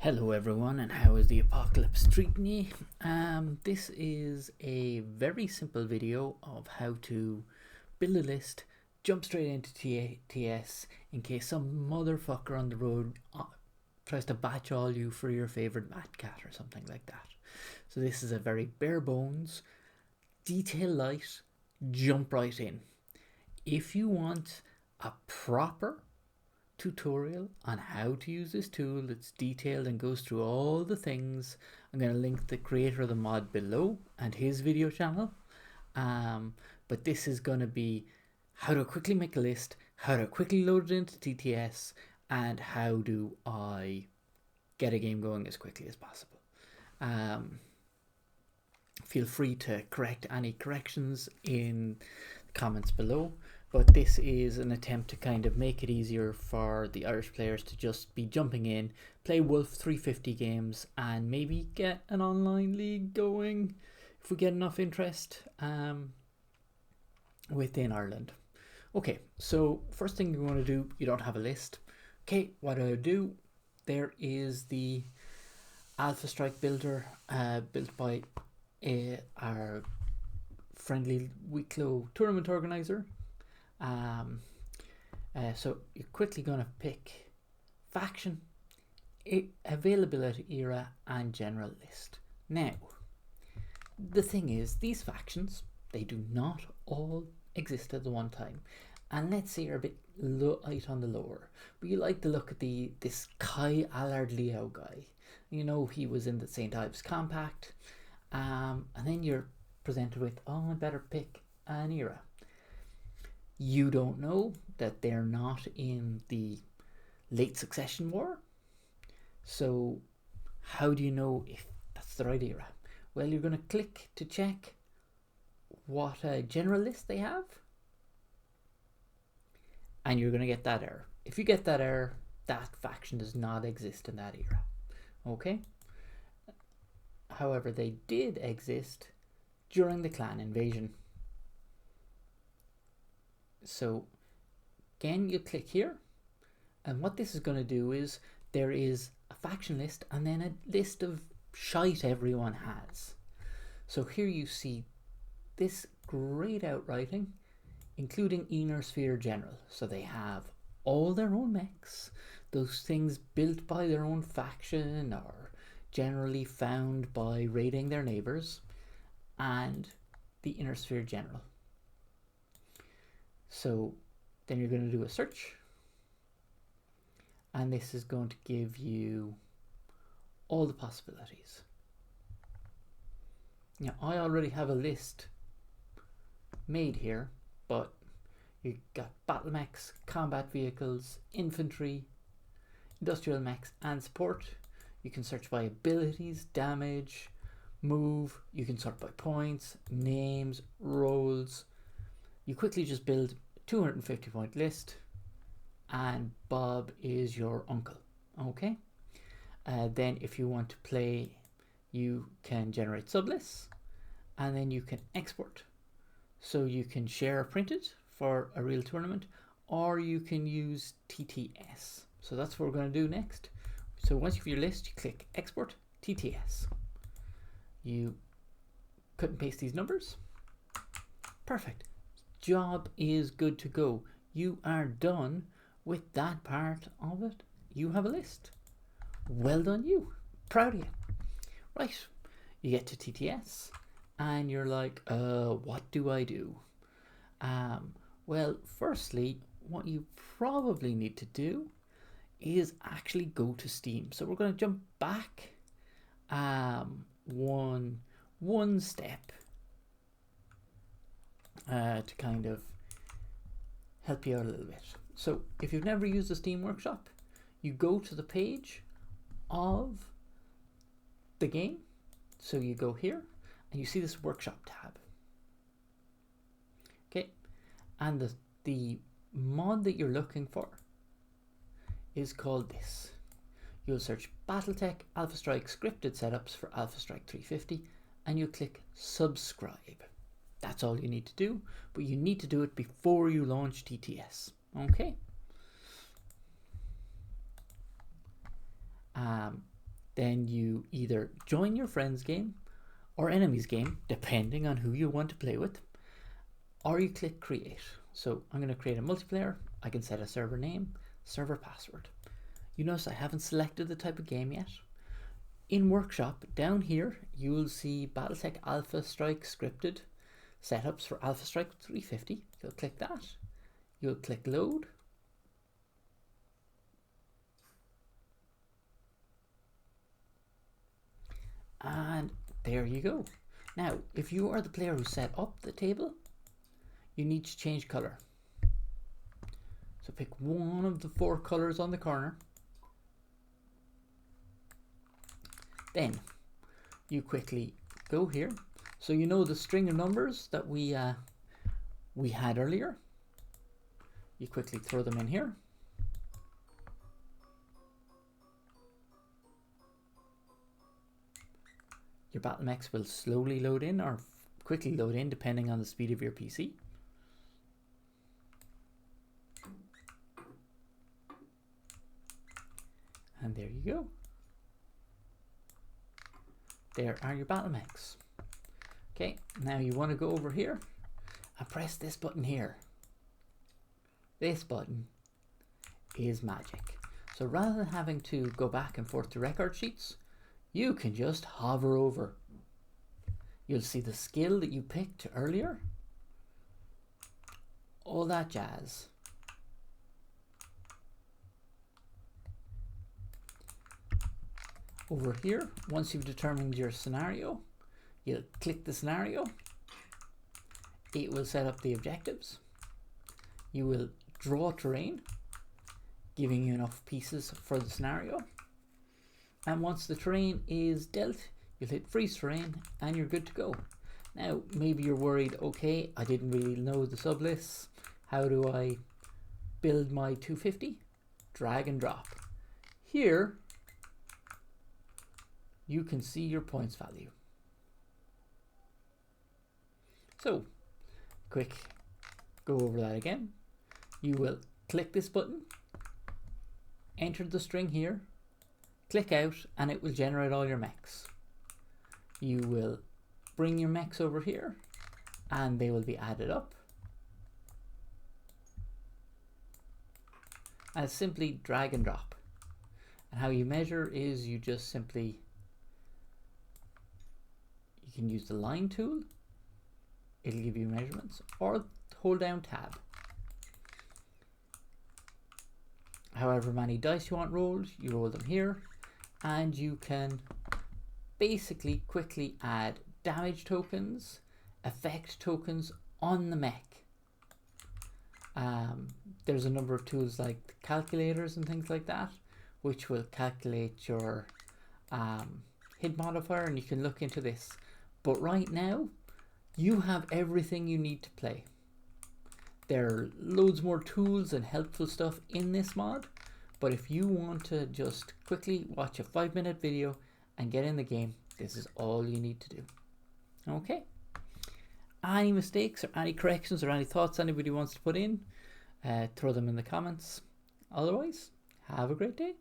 Hello everyone, and how is the apocalypse treating you? This is a very simple video of how to build a list, jump straight into TTS in case some motherfucker on the road tries to batch all you for your favorite Mad Cat or something like that. So this is a very bare bones, detail light, jump right in. If you want a proper tutorial on how to use this tool, it's detailed and goes through all the things. I'm going to link the creator of the mod below and his video channel, but this is going to be how to quickly make a list, how to quickly load it into TTS, and how do I get a game going as quickly as possible. Feel free to correct any corrections in the comments below. But this is an attempt to kind of make it easier for the Irish players to just be jumping in, play Wolf 350 games, and maybe get an online league going if we get enough interest within Ireland. Okay, so first thing you want to do, you don't have a list. Okay, what do I do? There is the Alpha Strike builder built by our friendly Wicklow tournament organizer. So you're quickly going to pick faction, availability era, and general list. Now, the thing is, these factions, they do not all exist at the one time. And let's say you're a bit light on the lower, but you like to look at this Kai Allard Leo guy. You know, he was in the St. Ives Compact, and then you're presented with, oh, I better pick an era. You don't know that they're not in the late succession war. So how do you know if that's the right era? Well, you're going to click to check what general list they have, and you're going to get that error. If you get that error, that faction does not exist in that era. Okay? However, they did exist during the clan invasion. So again, you click here, and what this is going to do is there is a faction list and then a list of shite everyone has. So here you see this grayed out writing, including Inner Sphere General. So they have all their own mechs, those things built by their own faction or generally found by raiding their neighbors, and the Inner Sphere General. So then you're going to do a search, and this is going to give you all the possibilities. Now, I already have a list made here, but you've got battle mechs, combat vehicles, infantry, industrial mechs, and support. You can search by abilities, damage, move. You can sort by points, names, roles. You quickly just build a 250 point list, and Bob is your uncle. Okay. Then if you want to play, you can generate sublists, and then you can export. So you can share printed for a real tournament, or you can use TTS. So that's what we're going to do next. So once you have your list, you click export TTS. You cut and paste these numbers. Perfect. Job is good to go. You are done with that part of it. You have a list. Well done, you. Proud of you. Right. You get to TTS and you're like, what do I do? Well, firstly, what you probably need to do is actually go to Steam. So we're going to jump back one step to kind of help you out a little bit. So if you've never used the Steam Workshop, you go to the page of the game. So you go here and you see this workshop tab. Okay, and the mod that you're looking for is called this. You'll search Battletech Alpha Strike scripted setups for Alpha Strike 350, and you click subscribe. That's all you need to do, but you need to do it before you launch TTS. Okay. Then you either join your friend's game or enemy's game, depending on who you want to play with, or you click create. So I'm going to create a multiplayer. I can set a server name, server password. You notice I haven't selected the type of game yet. In Workshop, down here, you will see Battletech Alpha Strike scripted setups for Alpha Strike 350. You'll click that. You'll click load. And there you go. Now, if you are the player who set up the table, you need to change color. So pick one of the 4 colors on the corner. Then you quickly go here. So you know the string of numbers that we had earlier. You quickly throw them in here. Your battle mechs will slowly load in or quickly load in depending on the speed of your PC. And there you go. There are your battle mechs. Okay, now you want to go over here and press this button here. This button is magic. So rather than having to go back and forth to record sheets, you can just hover over. You'll see the skill that you picked earlier. All that jazz. Over here, once you've determined your scenario, you'll click the scenario. It will set up the objectives. You will draw terrain, giving you enough pieces for the scenario. And once the terrain is dealt, you'll hit freeze terrain and you're good to go. Now, maybe you're worried, okay, I didn't really know the sublists. How do I build my 250? Drag and drop. Here, you can see your points value. So, quick, go over that again. You will click this button, enter the string here, click out, and it will generate all your mechs. You will bring your mechs over here, and they will be added up. And simply drag and drop. And how you measure is you just simply, you can use the line tool, it'll give you measurements, or hold down tab. However many dice you want rolled, you roll them here, and you can basically quickly add damage tokens, effect tokens on the mech. There's a number of tools like calculators and things like that, which will calculate your hit modifier, and you can look into this. But right now, you have everything you need to play. There are loads more tools and helpful stuff in this mod, but if you want to just quickly watch a 5-minute video and get in the game, this is all you need to do. Okay? Any mistakes or any corrections or any thoughts anybody wants to put in, throw them in the comments. Otherwise, have a great day.